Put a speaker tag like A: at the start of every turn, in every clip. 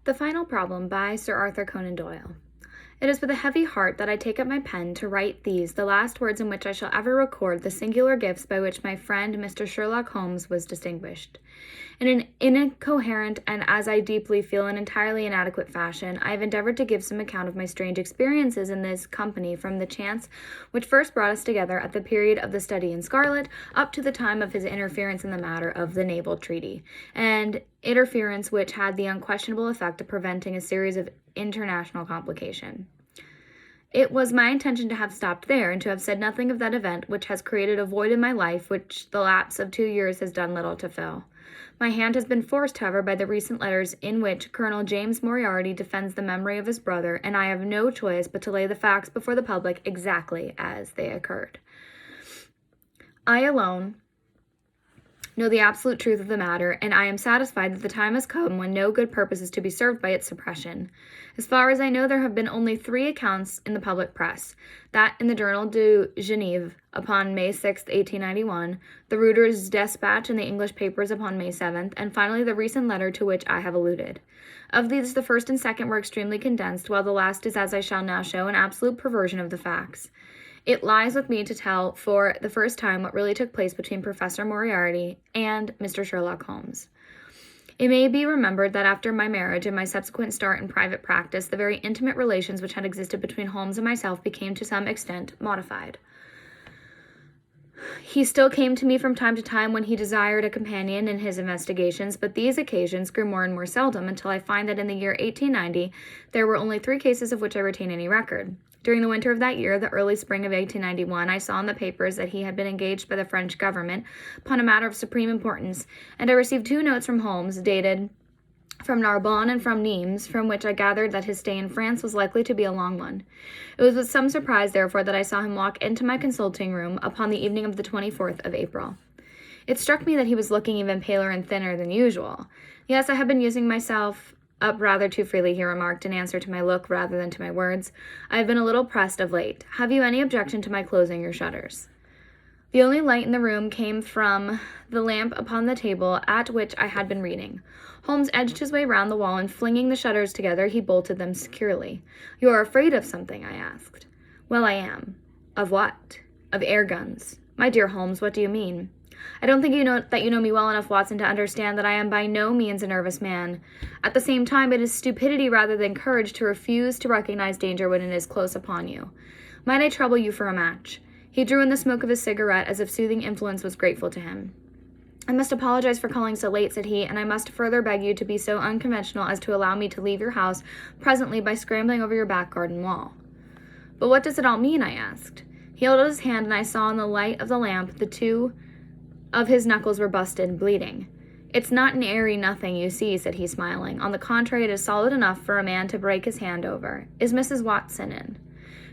A: The Final Problem by Sir Arthur Conan Doyle. It is with a heavy heart that I take up my pen to write these, the last words in which I shall ever record the singular gifts by which my friend Mr. Sherlock Holmes was distinguished. In an incoherent and, as I deeply feel, an entirely inadequate fashion, I have endeavored to give some account of my strange experiences in this company from the chance which first brought us together at the period of the study in scarlet up to the time of his interference in the matter of the naval treaty, and interference which had the unquestionable effect of preventing a series of international complication. It was my intention to have stopped there and to have said nothing of that event which has created a void in my life which the lapse of 2 years has done little to fill. My hand has been forced, however, by the recent letters in which Colonel James Moriarty defends the memory of his brother, and I have no choice but to lay the facts before the public exactly as they occurred. I alone know the absolute truth of the matter, and I am satisfied that the time has come when no good purpose is to be served by its suppression. As far as I know, there have been only 3 accounts in the public press, that in the Journal de Genève upon May 6, 1891, the Reuter's Despatch in the English papers upon May 7th, and finally the recent letter to which I have alluded. Of these, the first and second were extremely condensed, while the last is, as I shall now show, an absolute perversion of the facts. It lies with me to tell for the first time what really took place between Professor Moriarty and Mr. Sherlock Holmes. It may be remembered that after my marriage and my subsequent start in private practice, the very intimate relations which had existed between Holmes and myself became to some extent modified. He still came to me from time to time when he desired a companion in his investigations, but these occasions grew more and more seldom until I find that in the year 1890 there were only 3 cases of which I retain any record. During the winter of that year, the early spring of 1891, I saw in the papers that he had been engaged by the French government upon a matter of supreme importance, and I received 2 notes from Holmes, dated from Narbonne and from Nimes, from which I gathered that his stay in France was likely to be a long one. It was with some surprise, therefore, that I saw him walk into my consulting room upon the evening of the 24th of April. It struck me that he was looking even paler and thinner than usual. Yes, I have been using myself up rather too freely, he remarked, in answer to my look rather than to my words. I have been a little pressed of late. Have you any objection to my closing your shutters? The only light in the room came from the lamp upon the table at which I had been reading. Holmes edged his way round the wall, and flinging the shutters together, he bolted them securely. You are afraid of something, I asked. Well, I am. Of what? Of air guns. My dear Holmes, what do you mean? I don't think you know me well enough, Watson, to understand that I am by no means a nervous man. At the same time, it is stupidity rather than courage to refuse to recognize danger when it is close upon you. Might I trouble you for a match? He drew in the smoke of his cigarette as if soothing influence was grateful to him. I must apologize for calling so late, said he, and I must further beg you to be so unconventional as to allow me to leave your house presently by scrambling over your back garden wall. But what does it all mean? I asked. He held out his hand, and I saw in the light of the lamp the 2 of his knuckles were busted and bleeding. It's not an airy nothing, you see, said he, smiling. On the contrary, it is solid enough for a man to break his hand over. Is Mrs. Watson in?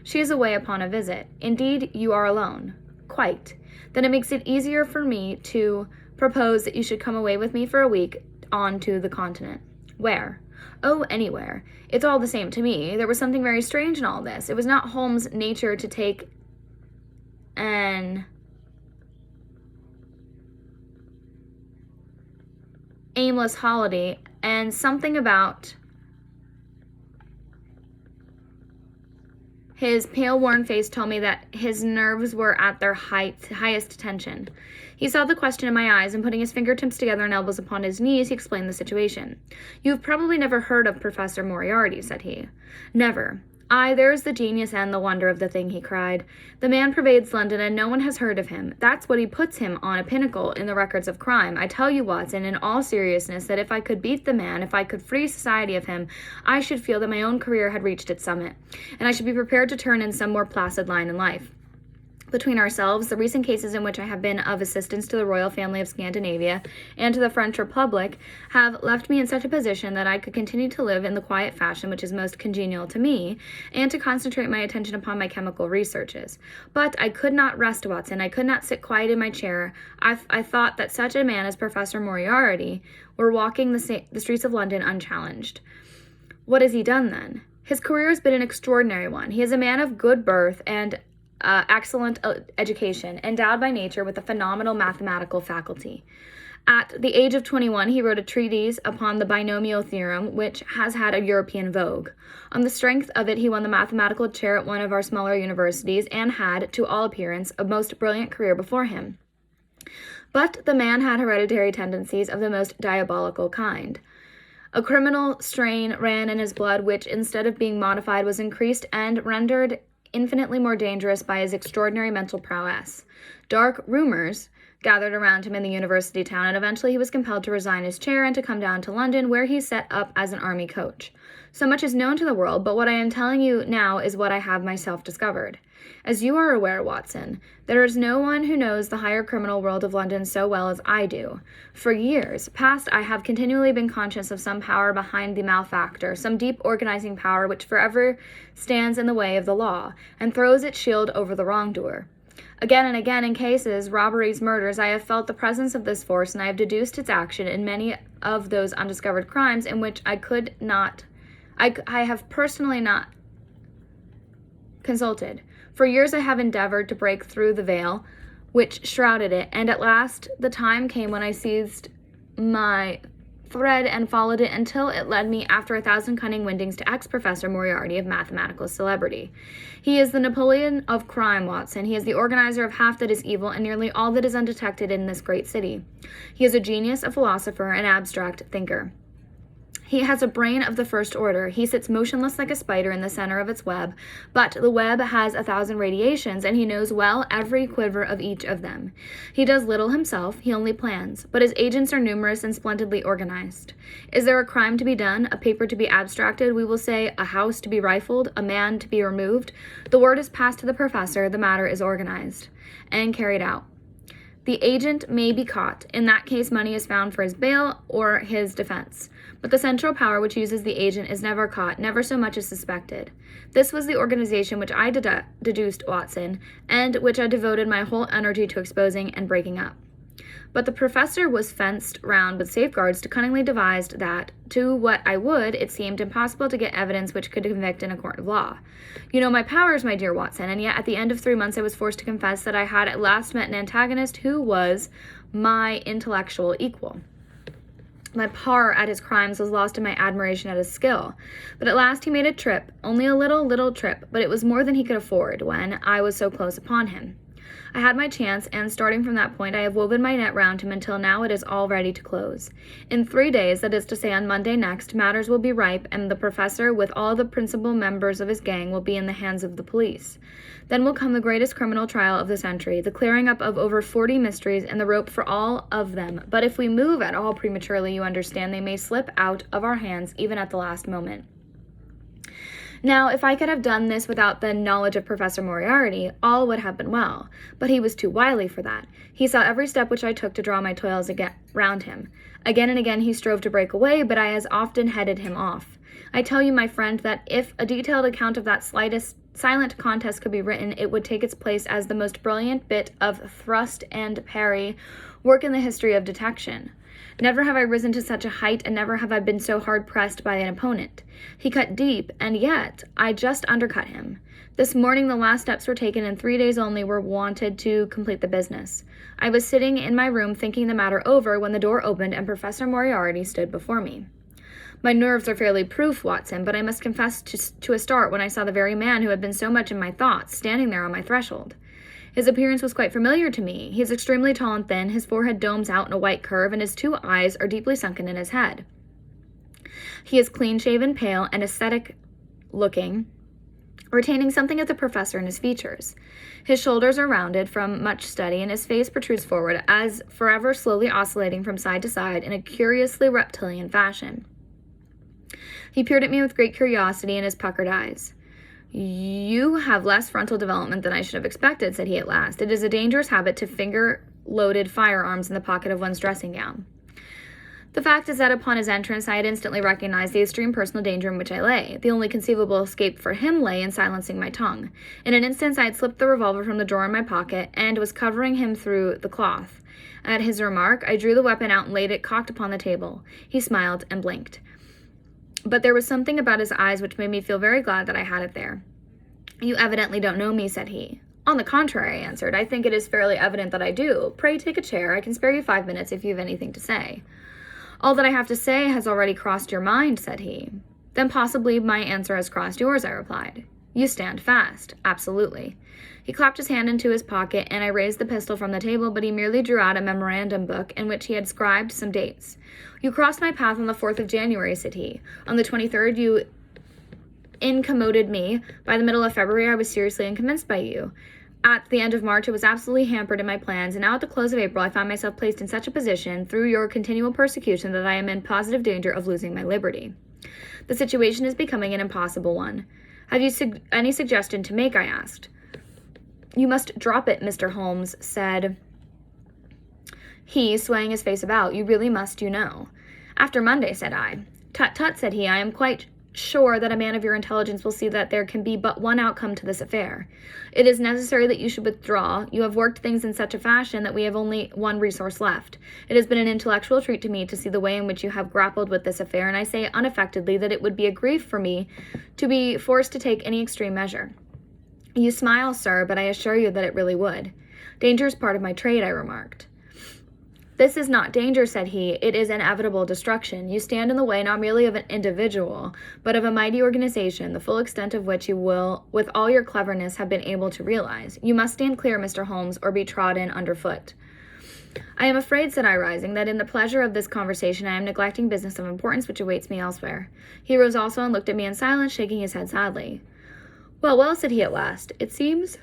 A: She is away upon a visit. Indeed, you are alone. Quite. Then it makes it easier for me to propose that you should come away with me for a week on to the continent. Where? Oh, anywhere. It's all the same to me. There was something very strange in all this. It was not Holmes' nature to take an aimless holiday, and something about his pale, worn face told me that his nerves were at their highest tension. He saw the question in my eyes, and putting his fingertips together and elbows upon his knees, he explained the situation. You have probably never heard of Professor Moriarty, said he. Never. Aye, there is the genius and the wonder of the thing, he cried. The man pervades London, and no one has heard of him. That's what he puts him on a pinnacle in the records of crime. I tell you, Watson, in all seriousness, that if I could beat the man, if I could free society of him, I should feel that my own career had reached its summit, and I should be prepared to turn in some more placid line in life. Between ourselves, the recent cases in which I have been of assistance to the royal family of Scandinavia and to the French Republic have left me in such a position that I could continue to live in the quiet fashion which is most congenial to me, and to concentrate my attention upon my chemical researches. But I could not rest, Watson. I could not sit quiet in my chair. I thought that such a man as Professor Moriarty were walking the streets of London unchallenged. What has he done, then? His career has been an extraordinary one. He is a man of good birth and excellent education, endowed by nature with a phenomenal mathematical faculty. At the age of 21, he wrote a treatise upon the binomial theorem, which has had a European vogue. On the strength of it, he won the mathematical chair at one of our smaller universities and had, to all appearance, a most brilliant career before him. But the man had hereditary tendencies of the most diabolical kind. A criminal strain ran in his blood, which, instead of being modified, was increased and rendered infinitely more dangerous by his extraordinary mental prowess. Dark rumors gathered around him in the university town, and eventually he was compelled to resign his chair and to come down to London, where he set up as an army coach. So much is known to the world, but what I am telling you now is what I have myself discovered. As you are aware, Watson, there is no one who knows the higher criminal world of London so well as I do. For years past, I have continually been conscious of some power behind the malefactor, some deep organizing power which forever stands in the way of the law, and throws its shield over the wrongdoer. Again and again, in cases, robberies, murders, I have felt the presence of this force, and I have deduced its action in many of those undiscovered crimes in which I have personally not consulted. For years I have endeavored to break through the veil which shrouded it, and at last the time came when I seized my thread and followed it until it led me, after 1,000 cunning windings, to ex-Professor Moriarty of mathematical celebrity. He is the Napoleon of crime, Watson. He is the organizer of half that is evil and nearly all that is undetected in this great city. He is a genius, a philosopher, an abstract thinker. He has a brain of the first order. He sits motionless like a spider in the center of its web, but the web has 1,000 radiations, and he knows well every quiver of each of them. He does little himself, he only plans, but his agents are numerous and splendidly organized. Is there a crime to be done, a paper to be abstracted, we will say a house to be rifled, a man to be removed? The word is passed to the professor, the matter is organized and carried out. The agent may be caught. In that case, money is found for his bail or his defense. But the central power which uses the agent is never caught, never so much as suspected. This was the organization which I deduced, Watson, and which I devoted my whole energy to exposing and breaking up. But the professor was fenced round with safeguards to cunningly devised that, to what I would, it seemed impossible to get evidence which could convict in a court of law. You know my powers, my dear Watson, and yet at the end of 3 months I was forced to confess that I had at last met an antagonist who was my intellectual equal. My horror at his crimes was lost in my admiration at his skill. But at last he made a trip, only a little trip, but it was more than he could afford when I was so close upon him. I had my chance, and starting from that point, I have woven my net round him until now it is all ready to close. In 3 days, that is to say on Monday next, matters will be ripe, and the professor, with all the principal members of his gang, will be in the hands of the police. Then will come the greatest criminal trial of the century, the clearing up of over 40 mysteries, and the rope for all of them. But if we move at all prematurely, you understand, they may slip out of our hands even at the last moment. Now, if I could have done this without the knowledge of Professor Moriarty, all would have been well, but he was too wily for that. He saw every step which I took to draw my toils round him. Again and again he strove to break away, but I as often headed him off. I tell you, my friend, that if a detailed account of that silent contest could be written, it would take its place as the most brilliant bit of thrust and parry work in the history of detection. Never have I risen to such a height, and never have I been so hard pressed by an opponent. He cut deep, and yet I just undercut him. This morning the last steps were taken, and 3 days only were wanted to complete the business. I was sitting in my room thinking the matter over when the door opened and Professor Moriarty stood before me. My nerves are fairly proof, Watson, but I must confess to a start when I saw the very man who had been so much in my thoughts standing there on my threshold. His appearance was quite familiar to me. He is extremely tall and thin, his forehead domes out in a white curve, and his 2 eyes are deeply sunken in his head. He is clean-shaven, pale, and ascetic-looking, retaining something of the professor in his features. His shoulders are rounded from much study, and his face protrudes forward, as forever slowly oscillating from side to side in a curiously reptilian fashion. He peered at me with great curiosity in his puckered eyes. "You have less frontal development than I should have expected," said he at last. "It is a dangerous habit to finger loaded firearms in the pocket of one's dressing gown." The fact is that upon his entrance I had instantly recognized the extreme personal danger in which I lay. The only conceivable escape for him lay in silencing my tongue. In an instant I had slipped the revolver from the drawer in my pocket and was covering him through the cloth. At his remark, I drew the weapon out and laid it cocked upon the table. He smiled and blinked. But there was something about his eyes which made me feel very glad that I had it there. "You evidently don't know me," said he. On the contrary, I answered, I think it is fairly evident that I do. Pray take a chair. I can spare you 5 minutes if you have anything to say. All that I have to say has already crossed your mind, said he. Then possibly my answer has crossed yours, I replied. You stand fast. Absolutely. He clapped his hand into his pocket, and I raised the pistol from the table, but he merely drew out a memorandum book in which he had scribed some dates. You crossed my path on the 4th of January, said he. On the 23rd, you incommoded me. By the middle of February, I was seriously inconvenienced by you. At the end of March, I was absolutely hampered in my plans, and now at the close of April, I found myself placed in such a position, through your continual persecution, that I am in positive danger of losing my liberty. The situation is becoming an impossible one. Have you any suggestion to make? I asked. You must drop it, Mr. Holmes, said he, swaying his face about. You really must, you know. After Monday, said I. Tut, tut, said he. I am quite sure that a man of your intelligence will see that there can be but one outcome to this affair. It is necessary that you should withdraw. You have worked things in such a fashion that we have only one resource left. It has been an intellectual treat to me to see the way in which you have grappled with this affair, and I say unaffectedly that it would be a grief for me to be forced to take any extreme measure. You smile, sir, but I assure you that it really would. Danger is part of my trade, I remarked. This is not danger, said he. It is inevitable destruction. You stand in the way not merely of an individual, but of a mighty organization, the full extent of which you will, with all your cleverness, have been able to realize. You must stand clear, Mr. Holmes, or be trodden underfoot. I am afraid, said I, rising, that in the pleasure of this conversation I am neglecting business of importance which awaits me elsewhere. He rose also and looked at me in silence, shaking his head sadly. Well, well, said he at last, it seems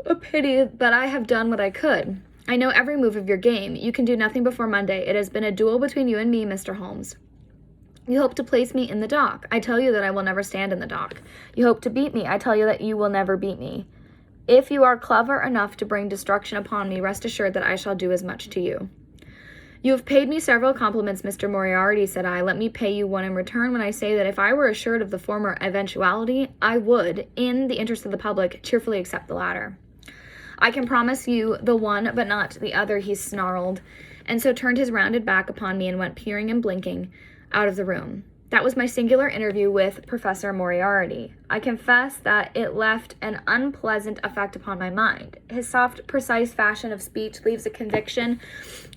A: a pity, but I have done what I could. I know every move of your game. You can do nothing before Monday. It has been a duel between you and me, Mr. Holmes. You hope to place me in the dock. I tell you that I will never stand in the dock. You hope to beat me. I tell you that you will never beat me. If you are clever enough to bring destruction upon me, rest assured that I shall do as much to you. You have paid me several compliments, Mr. Moriarty, said I. Let me pay you one in return when I say that if I were assured of the former eventuality, I would, in the interest of the public, cheerfully accept the latter. I can promise you the one, but not the other, he snarled, and so turned his rounded back upon me and went peering and blinking out of the room. That was my singular interview with Professor Moriarty. I confess that it left an unpleasant effect upon my mind. His soft, precise fashion of speech leaves a conviction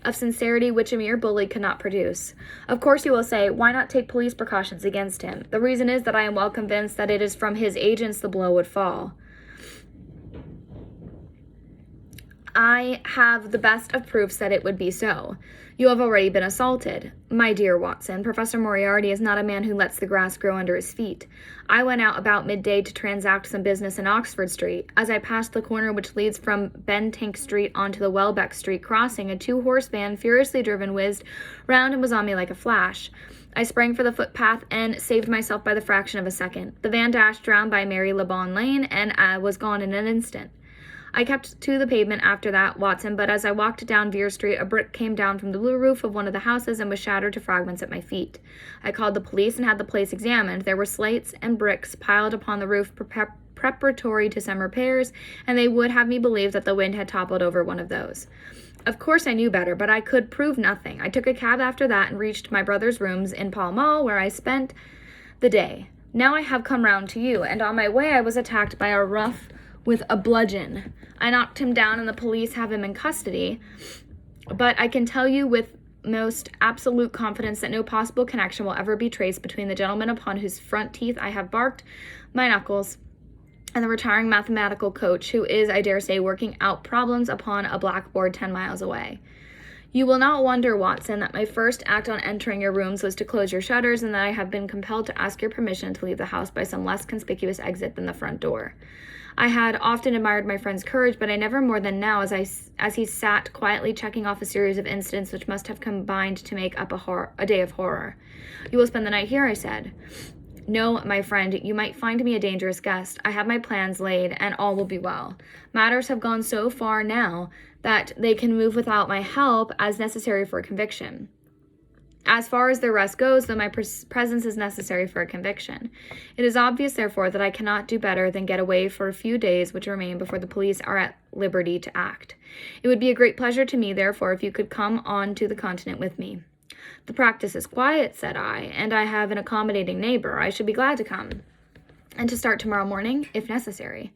A: of sincerity which a mere bully could not produce. Of course, you will say, why not take police precautions against him? The reason is that I am well convinced that it is from his agents the blow would fall. I have the best of proofs that it would be so. You have already been assaulted. My dear Watson, Professor Moriarty is not a man who lets the grass grow under his feet. I went out about midday to transact some business in Oxford Street. As I passed the corner which leads from Bentinck Street onto the Welbeck Street crossing, a two-horse van, furiously driven, whizzed round and was on me like a flash. I sprang for the footpath and saved myself by the fraction of a second. The van dashed round by Mary Le Bon Lane and was gone in an instant. I kept to the pavement after that, Watson, but as I walked down Vere Street, a brick came down from the blue roof of one of the houses and was shattered to fragments at my feet. I called the police and had the place examined. There were slates and bricks piled upon the roof preparatory to some repairs, and they would have me believe that the wind had toppled over one of those. Of course I knew better, but I could prove nothing. I took a cab after that and reached my brother's rooms in Pall Mall, where I spent the day. Now I have come round to you, and on my way I was attacked by a rough with a bludgeon. I knocked him down and the police have him in custody, but I can tell you with most absolute confidence that no possible connection will ever be traced between the gentleman upon whose front teeth I have barked my knuckles and the retiring mathematical coach who is, I dare say, working out problems upon a blackboard 10 miles away. You will not wonder, Watson, that my first act on entering your rooms was to close your shutters and that I have been compelled to ask your permission to leave the house by some less conspicuous exit than the front door. I had often admired my friend's courage, but I never more than now, as he sat quietly checking off a series of incidents which must have combined to make up a day of horror. You will spend the night here, I said. No, my friend, you might find me a dangerous guest. I have my plans laid, and all will be well. Matters have gone so far now that they can move without my help as necessary for a conviction. As far as the rest goes, though my presence is necessary for a conviction. It is obvious, therefore, that I cannot do better than get away for a few days which remain before the police are at liberty to act. It would be a great pleasure to me, therefore, if you could come on to the continent with me. The practice is quiet, said I, and I have an accommodating neighbor. I should be glad to come. and to start tomorrow morning, if necessary.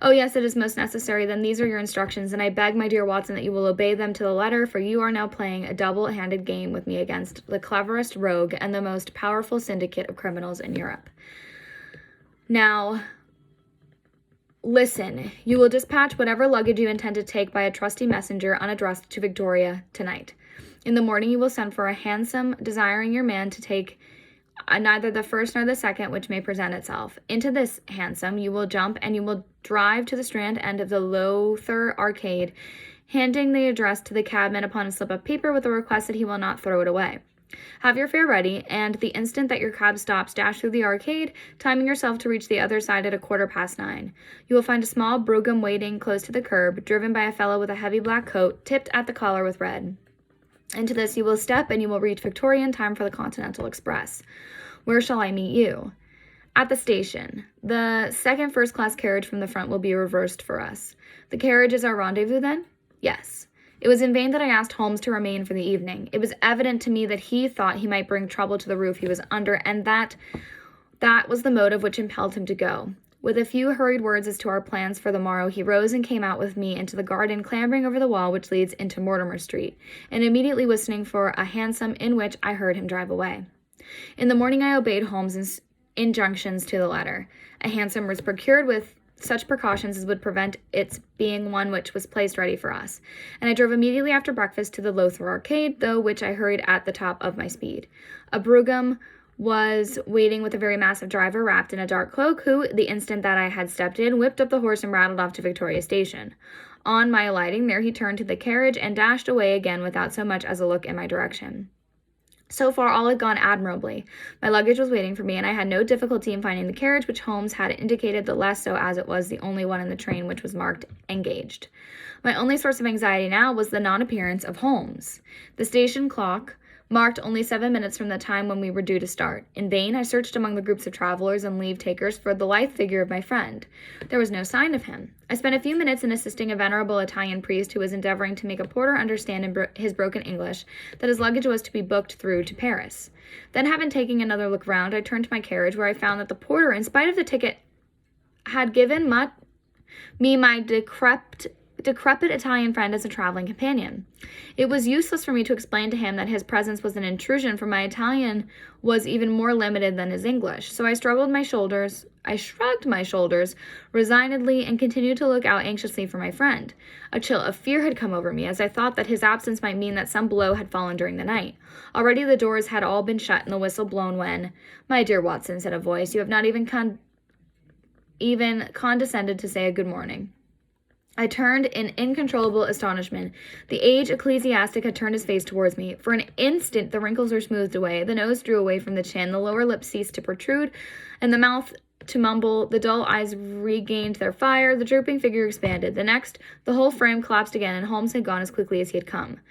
A: Oh, yes, it is most necessary. Then these are your instructions, and I beg, my dear Watson, that you will obey them to the letter, for you are now playing a double-handed game with me against the cleverest rogue and the most powerful syndicate of criminals in Europe. Now, listen, you will dispatch whatever luggage you intend to take by a trusty messenger unaddressed to Victoria tonight. In the morning you will send for a hansom, desiring your man to take neither the first nor the second which may present itself. Into this hansom you will jump, and you will drive to the Strand end of the Lowther Arcade, handing the address to the cabman upon a slip of paper with a request that he will not throw it away. Have your fare ready, and the instant that your cab stops, dash through the arcade, timing yourself to reach the other side at 9:15. You will find a small brougham waiting close to the curb, driven by a fellow with a heavy black coat, tipped at the collar with red. Into this you will step, and you will reach Victoria in time for the Continental Express. Where shall I meet you? At the station. The second first-class carriage from the front will be reversed for us. The carriage is our rendezvous, then? Yes. It was in vain that I asked Holmes to remain for the evening. It was evident to me that he thought he might bring trouble to the roof he was under, and that was the motive which impelled him to go. With a few hurried words as to our plans for the morrow, he rose and came out with me into the garden, clambering over the wall which leads into Mortimer Street, and immediately whistling for a hansom, in which I heard him drive away. In the morning I obeyed Holmes's injunctions to the letter. A hansom was procured with such precautions as would prevent its being one which was placed ready for us, and I drove immediately after breakfast to the Lowther Arcade, through which I hurried at the top of my speed. A brougham was waiting with a very massive driver wrapped in a dark cloak, who, the instant that I had stepped in, whipped up the horse and rattled off to Victoria Station. On my alighting there, he turned to the carriage and dashed away again without so much as a look in my direction. So far, all had gone admirably. My luggage was waiting for me, and I had no difficulty in finding the carriage which Holmes had indicated, the less so as it was the only one in the train which was marked engaged. My only source of anxiety now was the non-appearance of Holmes. The station clock marked only 7 minutes from the time when we were due to start. In vain I searched among the groups of travelers and leave-takers for the lithe figure of my friend. There was no sign of him. I spent a few minutes in assisting a venerable Italian priest who was endeavoring to make a porter understand in his broken English that his luggage was to be booked through to Paris. Then, having taken another look round, I turned to my carriage, where I found that the porter, in spite of the ticket, had given me my decrepit Italian friend as a traveling companion. It was useless for me to explain to him that his presence was an intrusion, for my Italian was even more limited than his English. So I shrugged my shoulders resignedly and continued to look out anxiously for my friend. A chill of fear had come over me, as I thought that his absence might mean that some blow had fallen during the night. Already the doors had all been shut and the whistle blown when, "My dear Watson," said a voice, "you have not even condescended to say a good morning." I turned in incontrollable astonishment. The aged ecclesiastic had turned his face towards me. For an instant the wrinkles were smoothed away, the nose drew away from the chin, the lower lip ceased to protrude, and the mouth to mumble, the dull eyes regained their fire, the drooping figure expanded. The next, the whole frame collapsed again, and Holmes had gone as quickly as he had come.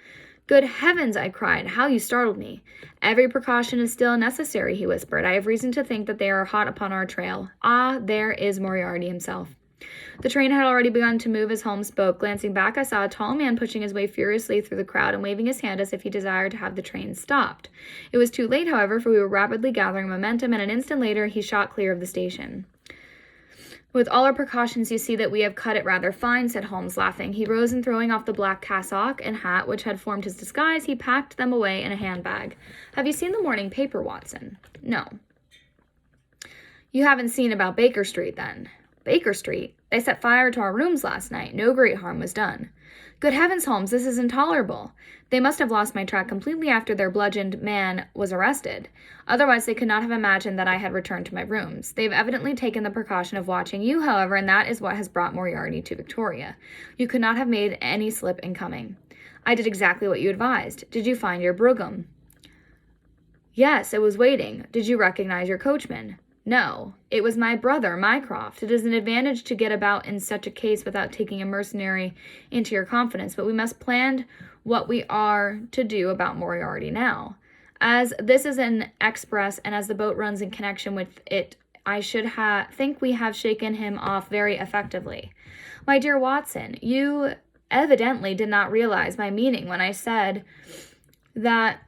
A: "Good heavens!" I cried. "How you startled me!" "Every precaution is still necessary," he whispered. "I have reason to think that they are hot upon our trail. Ah, there is Moriarty himself." The train had already begun to move as Holmes spoke. Glancing back, I saw a tall man pushing his way furiously through the crowd and waving his hand as if he desired to have the train stopped. It was too late, however, for we were rapidly gathering momentum, and an instant later he shot clear of the station. "With all our precautions, you see that we have cut it rather fine," said Holmes, laughing. He rose, and throwing off the black cassock and hat which had formed his disguise, he packed them away in a handbag. "Have you seen the morning paper, Watson?" "No." "You haven't seen about Baker Street, then?" "Baker Street? They set fire to our rooms last night. No great harm was done." "Good heavens, Holmes, this is intolerable. They must have lost my track completely after their bludgeoned man was arrested. Otherwise they could not have imagined that I had returned to my rooms. They have evidently taken the precaution of watching you, however, and that is what has brought Moriarty to Victoria. You could not have made any slip in coming." "I did exactly what you advised. Did you find your brougham?" "Yes, it was waiting. Did you recognize your coachman?" "No. It was my brother, Mycroft. It is an advantage to get about in such a case without taking a mercenary into your confidence, but we must plan what we are to do about Moriarty now. As this is an express, and as the boat runs in connection with it, I should think we have shaken him off very effectively." "My dear Watson, you evidently did not realize my meaning when I said that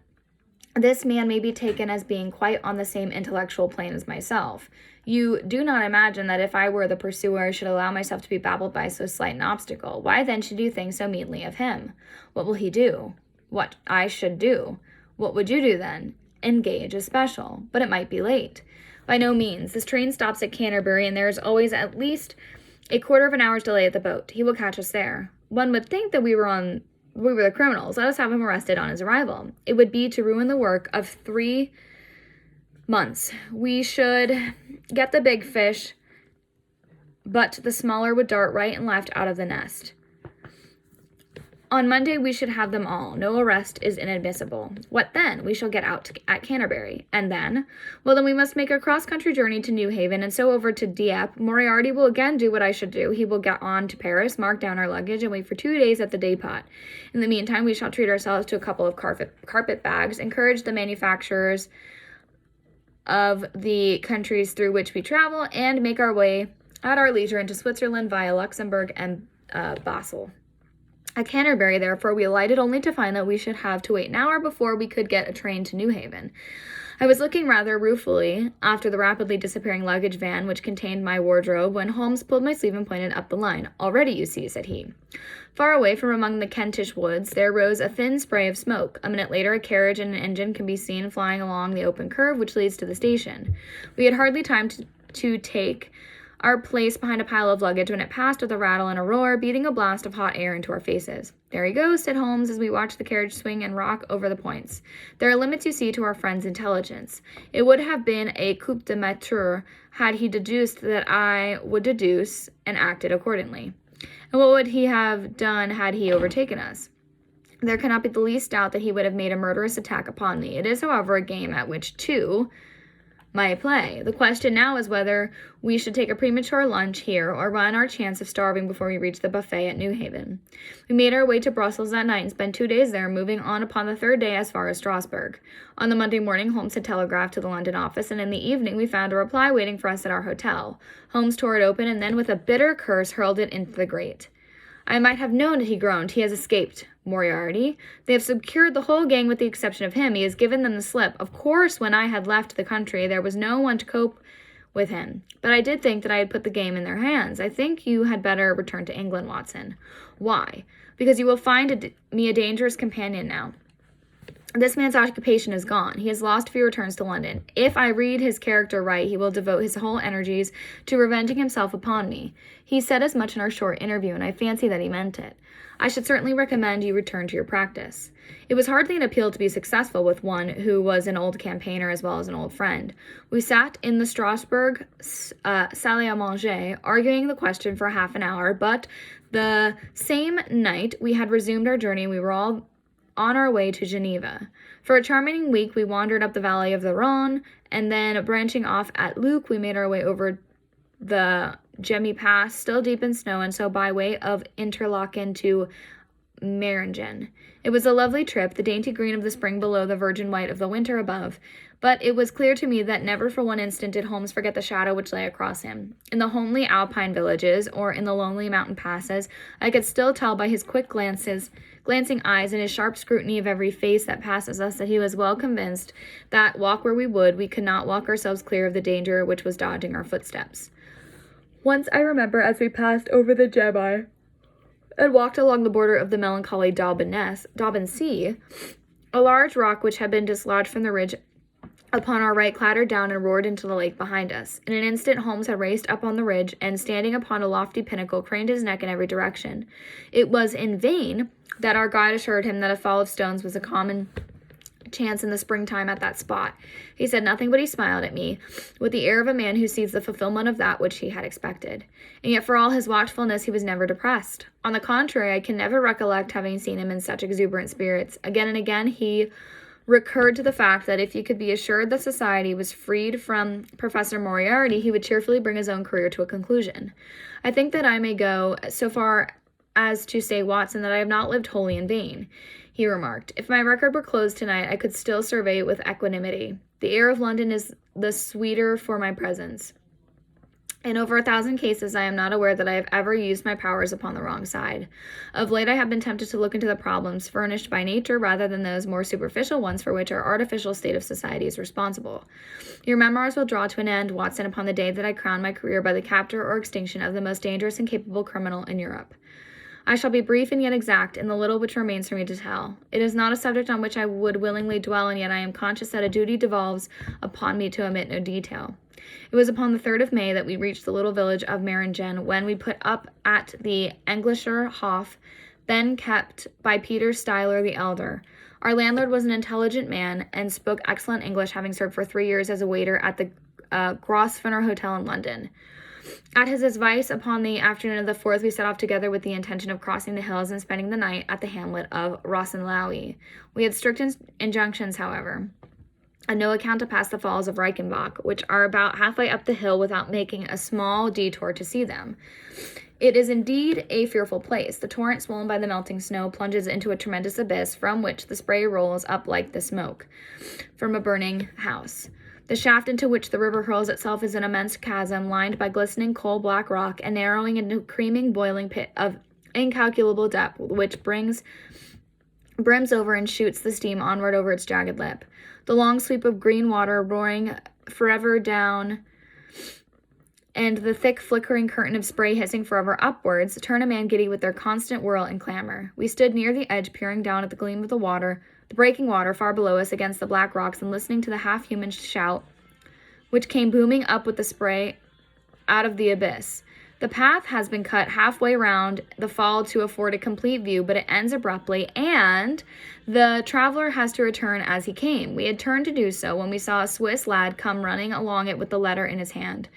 A: This man may be taken as being quite on the same intellectual plane as myself. You do not imagine that if I were the pursuer, I should allow myself to be baffled by so slight an obstacle. Why then should you think so meanly of him? What will he do? What I should do? What would you do then? Engage a special, but it might be late. By no means. This train stops at Canterbury, and there is always at least a quarter of an hour's delay at the boat. He will catch us there. One would think that we were the criminals. Let us have him arrested on his arrival. It would be to ruin the work of 3 months. We should get the big fish, but the smaller would dart right and left out of the nest. On Monday, we should have them all. No arrest is inadmissible. What then? We shall get out at Canterbury. And then? Well, then we must make a cross-country journey to New Haven, and so over to Dieppe. Moriarty will again do what I should do. He will get on to Paris, mark down our luggage, and wait for 2 days at the depot. In the meantime, we shall treat ourselves to a couple of carpet bags, encourage the manufacturers of the countries through which we travel, and make our way at our leisure into Switzerland via Luxembourg and Basel. At Canterbury, therefore, we alighted only to find that we should have to wait an hour before we could get a train to New Haven. I was looking rather ruefully after the rapidly disappearing luggage van which contained my wardrobe when Holmes pulled my sleeve and pointed up the line. "Already, you see," said he. Far away from among the Kentish woods, there rose a thin spray of smoke. A minute later, a carriage and an engine can be seen flying along the open curve which leads to the station. We had hardly time to take our place behind a pile of luggage when it passed with a rattle and a roar, beating a blast of hot air into our faces. "There he goes," said Holmes, as we watched the carriage swing and rock over the points. "There are limits, you see, to our friend's intelligence. It would have been a coup de maître had he deduced that I would deduce and acted accordingly. And what would he have done had he overtaken us? There cannot be the least doubt that he would have made a murderous attack upon me. It is, however, a game at which two might play. The question now is whether we should take a premature lunch here or run our chance of starving before we reach the buffet at New Haven." We made our way to Brussels that night and spent 2 days there, moving on upon the third day as far as Strasbourg. On the Monday morning, Holmes had telegraphed to the London office, and in the evening we found a reply waiting for us at our hotel. Holmes tore it open and then with a bitter curse hurled it into the grate. "I might have known it," he groaned. "He has escaped. Moriarty. They have secured the whole gang with the exception of him. He has given them the slip. Of course, when I had left the country, there was no one to cope with him. But I did think that I had put the game in their hands. I think you had better return to England, Watson." "Why?" "Because you will find me a dangerous companion now. This man's occupation is gone. He has lost if he returns to London. If I read his character right, he will devote his whole energies to revenging himself upon me. He said as much in our short interview, and I fancy that he meant it. I should certainly recommend you return to your practice." It was hardly an appeal to be successful with one who was an old campaigner as well as an old friend. We sat in the Strasbourg salle à manger, arguing the question for half an hour, but the same night we had resumed our journey, we were all on our way to Geneva. For a charming week, we wandered up the valley of the Rhone, and then branching off at Luc, we made our way over the Gemmi Pass, still deep in snow, and so by way of Interlaken to Meiringen. It was a lovely trip, the dainty green of the spring below, the virgin white of the winter above, but it was clear to me that never for one instant did Holmes forget the shadow which lay across him. In the homely alpine villages, or in the lonely mountain passes, I could still tell by his quick glancing eyes and his sharp scrutiny of every face that passes us that he was well convinced that, walk where we would, we could not walk ourselves clear of the danger which was dogging our footsteps. Once I remember, as we passed over the Gemmi and walked along the border of the melancholy Daubin Sea, a large rock which had been dislodged from the ridge upon our right clattered down and roared into the lake behind us. In an instant Holmes had raced up on the ridge, and standing upon a lofty pinnacle, craned his neck in every direction. It was in vain that our guide assured him that a fall of stones was a common chance in the springtime at that spot. He said nothing, but he smiled at me with the air of a man who sees the fulfillment of that which he had expected. And yet for all his watchfulness, he was never depressed. On the contrary, I can never recollect having seen him in such exuberant spirits. Again and again he recurred to the fact that if he could be assured that society was freed from Professor Moriarty, he would cheerfully bring his own career to a conclusion. "I think that I may go so far as to say, Watson, that I have not lived wholly in vain," he remarked. "If my record were closed tonight, I could still survey it with equanimity. The air of London is the sweeter for my presence. In over 1,000 cases, I am not aware that I have ever used my powers upon the wrong side. Of late, I have been tempted to look into the problems furnished by nature rather than those more superficial ones for which our artificial state of society is responsible. Your memoirs will draw to an end, Watson, upon the day that I crown my career by the capture or extinction of the most dangerous and capable criminal in Europe. I shall be brief and yet exact in the little which remains for me to tell. It is not a subject on which I would willingly dwell, and yet I am conscious that a duty devolves upon me to omit no detail. It was upon the 3rd of May that we reached the little village of Meringen, when we put up at the Englischer Hof, then kept by Peter Steiler the elder. Our landlord was an intelligent man and spoke excellent English, having served for 3 years as a waiter at the Grosvenor Hotel in London. At his advice, upon the afternoon of the 4th, we set off together with the intention of crossing the hills and spending the night at the hamlet of Rosenlaui. We had strict injunctions, however, on no account to pass the falls of Reichenbach, which are about halfway up the hill, without making a small detour to see them. It is indeed a fearful place. The torrent, swollen by the melting snow, plunges into a tremendous abyss, from which the spray rolls up like the smoke from a burning house. The shaft into which the river hurls itself is an immense chasm, lined by glistening coal-black rock, and narrowing into a creaming, boiling pit of incalculable depth, which brims over and shoots the steam onward over its jagged lip. The long sweep of green water roaring forever down, and the thick flickering curtain of spray hissing forever upwards, turn a man giddy with their constant whirl and clamor. We stood near the edge, peering down at the gleam of the water, the breaking water far below us against the black rocks, and listening to the half-human shout which came booming up with the spray out of the abyss. The path has been cut halfway round the fall to afford a complete view, but it ends abruptly, and the traveler has to return as he came. We had turned to do so when we saw a Swiss lad come running along it with the letter in his hand.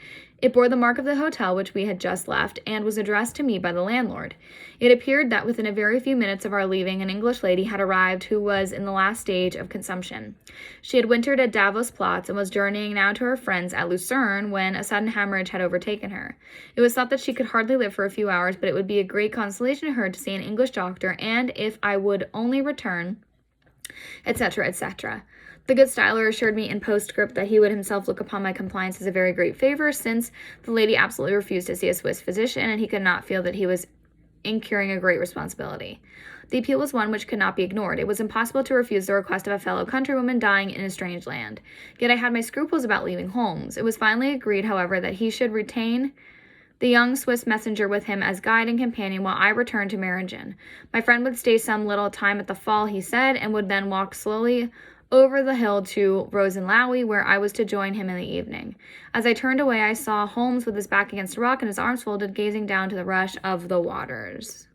A: It bore the mark of the hotel which we had just left, and was addressed to me by the landlord. It appeared that within a very few minutes of our leaving, an English lady had arrived who was in the last stage of consumption. She had wintered at Davos Platz and was journeying now to her friends at Lucerne when a sudden hemorrhage had overtaken her. It was thought that she could hardly live for a few hours, but it would be a great consolation to her to see an English doctor, and if I would only return, etc., etc. The good Steiler assured me in postscript that he would himself look upon my compliance as a very great favor, since the lady absolutely refused to see a Swiss physician, and he could not feel that he was incurring a great responsibility. The appeal was one which could not be ignored. It was impossible to refuse the request of a fellow countrywoman dying in a strange land. Yet I had my scruples about leaving Holmes. It was finally agreed, however, that he should retain the young Swiss messenger with him as guide and companion while I returned to Meringen. My friend would stay some little time at the fall, he said, and would then walk slowly over the hill to Rosenlaui, where I was to join him in the evening. As I turned away, I saw Holmes with his back against a rock and his arms folded, gazing down to the rush of the waters.